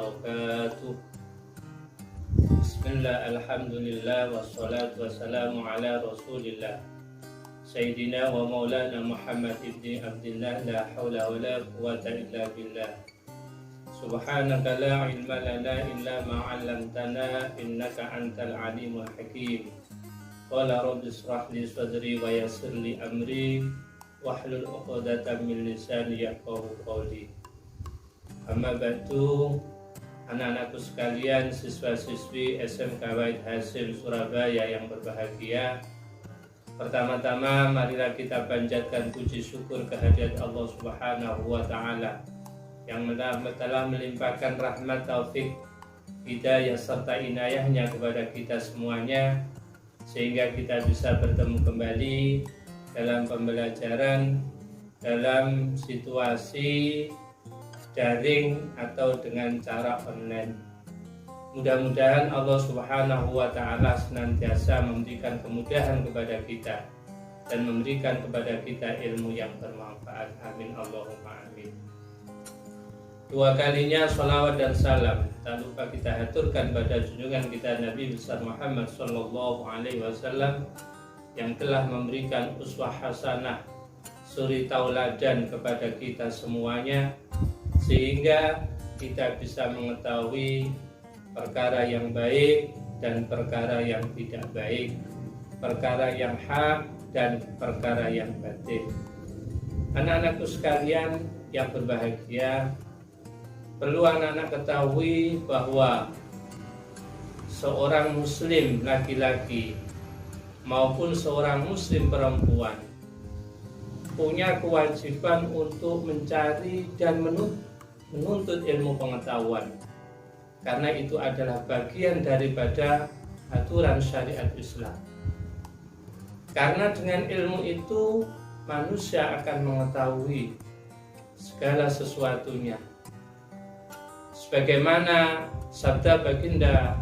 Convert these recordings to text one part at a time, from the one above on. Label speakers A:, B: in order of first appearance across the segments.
A: wabarakatuh. Bismillah, alhamdulillah, wassalatu wassalamu ala rasulillah Sayyidina wa maulana Muhammad ibni Abdillah, la hawla wa la quwata illa billah. Subhanaka la ilma lana illa ma'allamtana innaka antal alimul hakim. Qala rabbi israh li sadri wa yassir li amri wahlul 'uqdatam min lisani yafqahu qawli. Amma ba'du, anak-anakku sekalian, siswa-siswi SMK Wahid Hasim Surabaya yang berbahagia. Pertama-tama marilah kita panjatkan puji syukur kehadirat Allah Subhanahu wa taala yang telah melimpahkan rahmat, taufik, hidayah serta inayahnya kepada kita semuanya, sehingga kita bisa bertemu kembali dalam pembelajaran dalam situasi daring atau dengan cara online. Mudah-mudahan Allah Subhanahu wa taala senantiasa memberikan kemudahan kepada kita dan memberikan kepada kita ilmu yang bermanfaat. Amin Allahumma amin. Dua kalinya sholawat dan salam tak lupa kita haturkan pada junjungan kita Nabi besar Muhammad sallallahu alaihi wasallam yang telah memberikan uswah hasanah, suri tauladan kepada kita semuanya, sehingga kita bisa mengetahui perkara yang baik dan perkara yang tidak baik, perkara yang hak dan perkara yang batil. Anak-anakku sekalian yang berbahagia, perlu anak-anak ketahui bahwa seorang muslim laki-laki maupun seorang muslim perempuan punya kewajiban untuk mencari dan menuntut ilmu pengetahuan, karena itu adalah bagian daripada aturan syariat Islam. Karena dengan ilmu itu manusia akan mengetahui segala sesuatunya, sebagaimana sabda baginda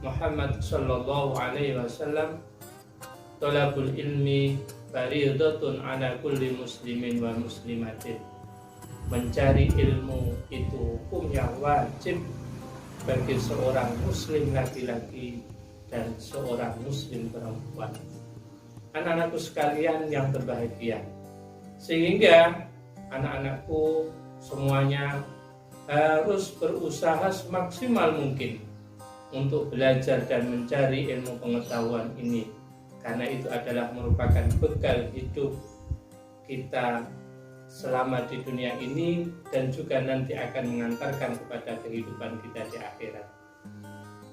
A: Muhammad sallallahu alaihi wasallam, "Thalabul ilmi fariidatun ala kulli muslimin wa muslimatin." Mencari ilmu itu hukum yang wajib bagi seorang muslim laki-laki dan seorang muslim perempuan. Anak-anakku sekalian yang berbahagia, sehingga anak-anakku semuanya harus berusaha semaksimal mungkin untuk belajar dan mencari ilmu pengetahuan ini, karena itu adalah merupakan bekal hidup kita selama di dunia ini dan juga nanti akan mengantarkan kepada kehidupan kita di akhirat.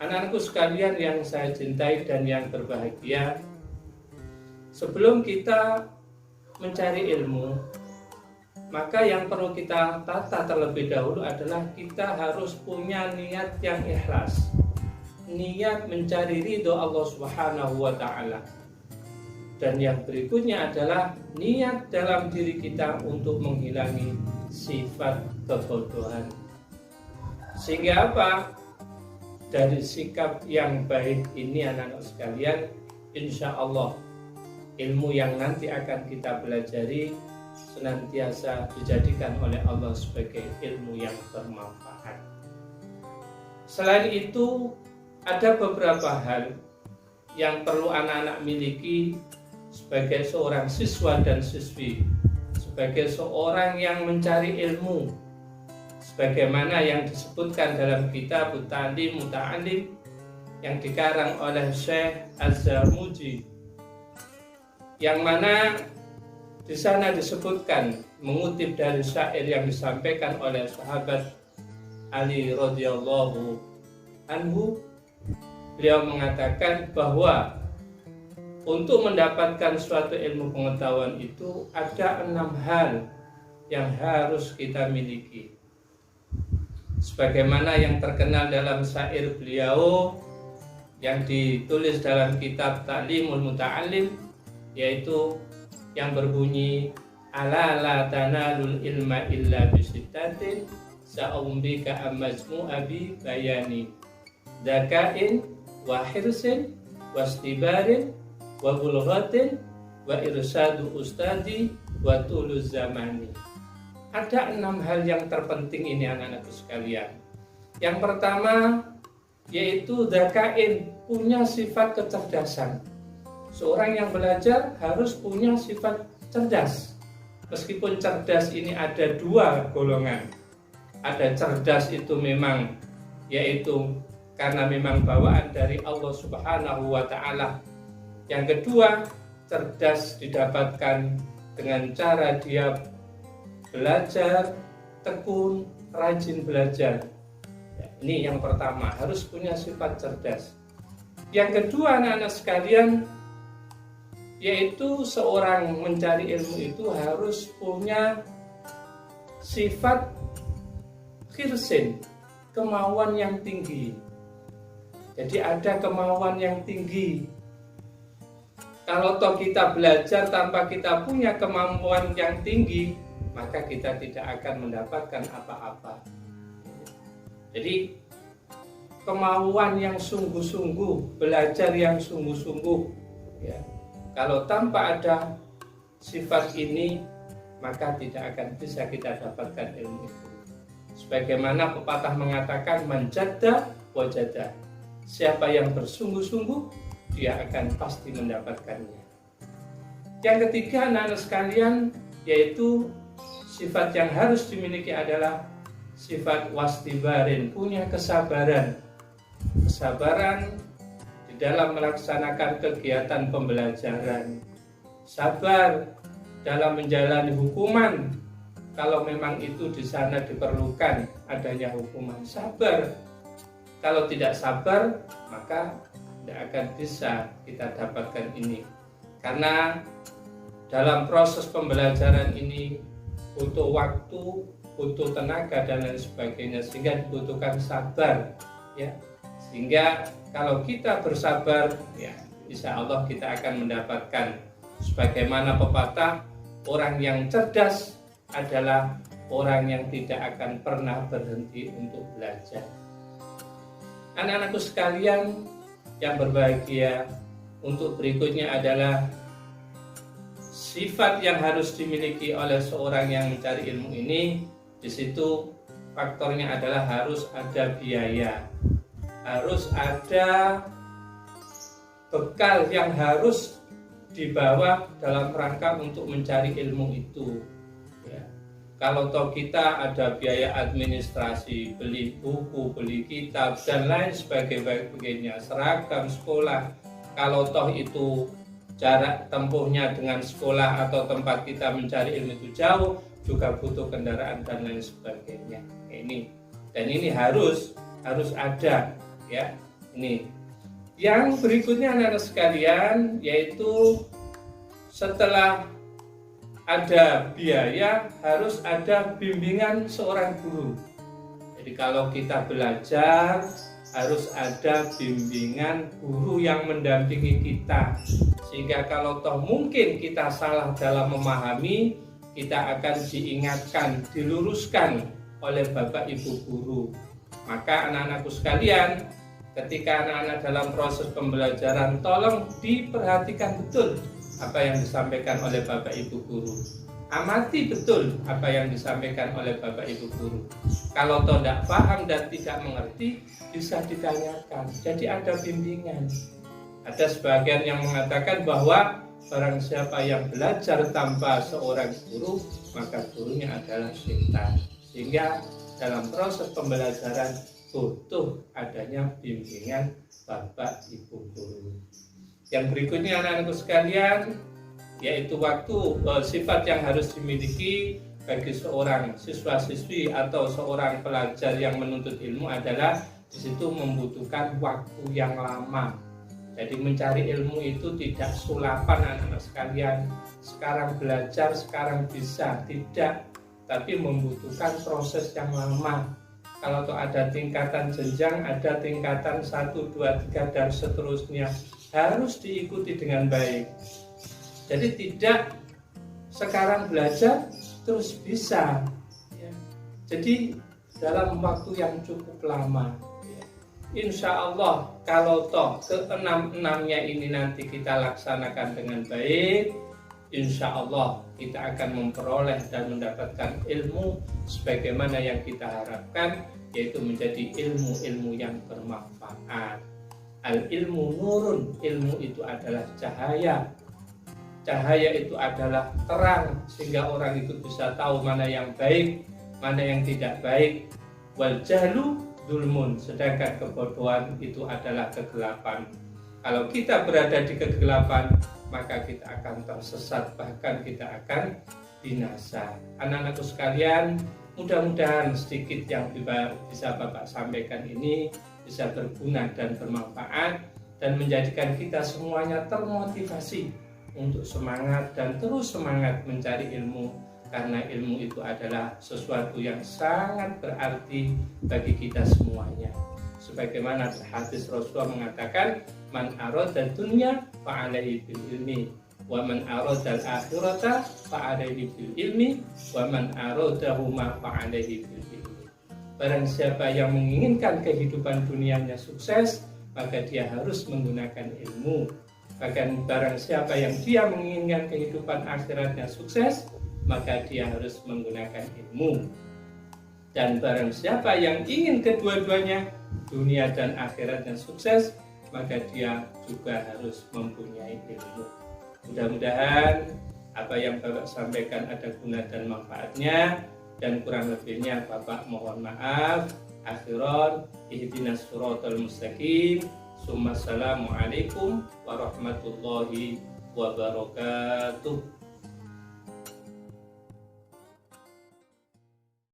A: Anak-anakku sekalian yang saya cintai dan yang berbahagia, sebelum kita mencari ilmu, maka yang perlu kita tata terlebih dahulu adalah kita harus punya niat yang ikhlas, niat mencari ridho Allah Subhanahu wa taala. Dan yang berikutnya adalah niat dalam diri kita untuk menghilangi sifat kebodohan. Sehingga apa? Dari sikap yang baik ini anak-anak sekalian, insya Allah ilmu yang nanti akan kita pelajari senantiasa dijadikan oleh Allah sebagai ilmu yang bermanfaat. Selain itu, ada beberapa hal yang perlu anak-anak miliki sebagai seorang siswa dan siswi, sebagai seorang yang mencari ilmu, sebagaimana yang disebutkan dalam kitab Ta'lim Muta'allim yang dikarang oleh Syekh Az-Zarmuji, yang mana di sana disebutkan, mengutip dari syair yang disampaikan oleh sahabat Ali radhiyallahu anhu, beliau mengatakan bahwa untuk mendapatkan suatu ilmu pengetahuan itu ada 6 hal yang harus kita miliki. Sebagaimana yang terkenal dalam syair beliau yang ditulis dalam kitab Ta'limul Muta'allim, yaitu yang berbunyi, "Ala la tanalul ilma illa bisittatin sa'umbika amajmu abi bayani dzakain wa hirsin wastibarin wa bulghatin wa irsadu ustadi wa tuluz zamani." Ada 6 hal yang terpenting ini anak-anakku sekalian. Yang pertama yaitu dzakain, punya sifat kecerdasan. Seorang yang belajar harus punya sifat cerdas. Meskipun cerdas ini ada dua golongan. Ada cerdas itu memang yaitu karena memang bawaan dari Allah Subhanahu wa taala. Yang kedua, cerdas didapatkan dengan cara dia belajar, tekun, rajin belajar. Ini yang pertama, harus punya sifat cerdas. Yang kedua, anak-anak sekalian, yaitu seorang mencari ilmu itu harus punya sifat khirsin, kemauan yang tinggi. Jadi ada kemauan yang tinggi. Kalau toh kita belajar tanpa kita punya kemampuan yang tinggi, maka kita tidak akan mendapatkan apa-apa. Jadi kemauan yang sungguh-sungguh, belajar yang sungguh-sungguh, ya. Kalau tanpa ada sifat ini, maka tidak akan bisa kita dapatkan ilmu itu. Sebagaimana pepatah mengatakan, manjadda wajada. Siapa yang bersungguh-sungguh, dia akan pasti mendapatkannya. Yang ketiga, anak-anak sekalian, yaitu sifat yang harus dimiliki adalah sifat wastibarin, punya kesabaran. Kesabaran di dalam melaksanakan kegiatan pembelajaran. Sabar dalam menjalani hukuman. Kalau memang itu di sana diperlukan adanya hukuman. Sabar. Kalau tidak sabar, maka tidak akan bisa kita dapatkan ini. Karena dalam proses pembelajaran ini butuh waktu, butuh tenaga dan lain sebagainya, sehingga dibutuhkan sabar, ya. Sehingga kalau kita bersabar, ya, insya Allah kita akan mendapatkan. Sebagaimana pepatah, orang yang cerdas adalah orang yang tidak akan pernah berhenti untuk belajar. Anak-anakku sekalian yang berbahagia, untuk berikutnya adalah sifat yang harus dimiliki oleh seorang yang mencari ilmu ini. Di situ faktornya adalah harus ada biaya, harus ada bekal yang harus dibawa dalam rangka untuk mencari ilmu itu. Ya. Kalau toh kita ada biaya administrasi, beli buku, beli kitab dan lain sebagainya, seragam sekolah. Kalau toh itu jarak tempuhnya dengan sekolah atau tempat kita mencari ilmu itu jauh, juga butuh kendaraan dan lain sebagainya. Ini harus ada, ya. Ini. Yang berikutnya anak-anak sekalian, yaitu setelah ada biaya harus ada bimbingan seorang guru. Jadi kalau kita belajar harus ada bimbingan guru yang mendampingi kita, sehingga kalau toh mungkin kita salah dalam memahami, kita akan diingatkan, diluruskan oleh Bapak Ibu guru. Maka anak-anakku sekalian, ketika anak-anak dalam proses pembelajaran, tolong diperhatikan betul apa yang disampaikan oleh Bapak Ibu guru. Amati betul apa yang disampaikan oleh Bapak Ibu guru. Kalau toh tidak paham dan tidak mengerti, bisa ditanyakan. Jadi ada bimbingan. Ada sebagian yang mengatakan bahwa barang siapa yang belajar tanpa seorang guru, maka gurunya adalah setan. Sehingga dalam proses pembelajaran butuh adanya bimbingan Bapak Ibu guru. Yang berikutnya anak-anakku sekalian, yaitu sifat yang harus dimiliki bagi seorang siswa-siswi atau seorang pelajar yang menuntut ilmu adalah di situ membutuhkan waktu yang lama. Jadi mencari ilmu itu tidak sulapan anak-anak sekalian. Sekarang belajar, sekarang bisa, tidak. Tapi membutuhkan proses yang lama. Kalau tuh ada tingkatan jenjang, ada tingkatan 1, 2, 3 dan seterusnya. Harus diikuti dengan baik. Jadi tidak sekarang belajar terus bisa. Ya. Jadi dalam waktu yang cukup lama. Insya Allah kalau toh ke-6-6-nya ini nanti kita laksanakan dengan baik, insya Allah kita akan memperoleh dan mendapatkan ilmu sebagaimana yang kita harapkan, yaitu menjadi ilmu-ilmu yang bermanfaat. Al-ilmu nurun, ilmu itu adalah cahaya. Cahaya itu adalah terang, sehingga orang itu bisa tahu mana yang baik, mana yang tidak baik. Wal jahlu zulmun, sedangkan kebodohan itu adalah kegelapan. Kalau kita berada di kegelapan, maka kita akan tersesat, bahkan kita akan binasa. Anak-anakku sekalian, mudah-mudahan sedikit yang bisa Bapak sampaikan ini bisa berguna dan bermanfaat dan menjadikan kita semuanya termotivasi untuk semangat dan terus semangat mencari ilmu, karena ilmu itu adalah sesuatu yang sangat berarti bagi kita semuanya. Sebagaimana hadis Rasulullah mengatakan, man arada dunya fa'alaihi bil ilmi, wa man arada al-akhirata fa'alaihi bil ilmi, wa man aradahuma fa'alaihi bil ilmi. Barang siapa yang menginginkan kehidupan dunianya sukses, maka dia harus menggunakan ilmu. Bahkan barang siapa yang dia menginginkan kehidupan akhiratnya sukses, maka dia harus menggunakan ilmu. Dan barang siapa yang ingin kedua-duanya, dunia dan akhiratnya sukses, maka dia juga harus mempunyai ilmu. Mudah-mudahan apa yang Bapak sampaikan ada guna dan manfaatnya, dan kurang lebihnya Bapak mohon maaf. Akhiran, ihdinas siratal mustaqim. Assalamualaikum warahmatullahi wabarakatuh.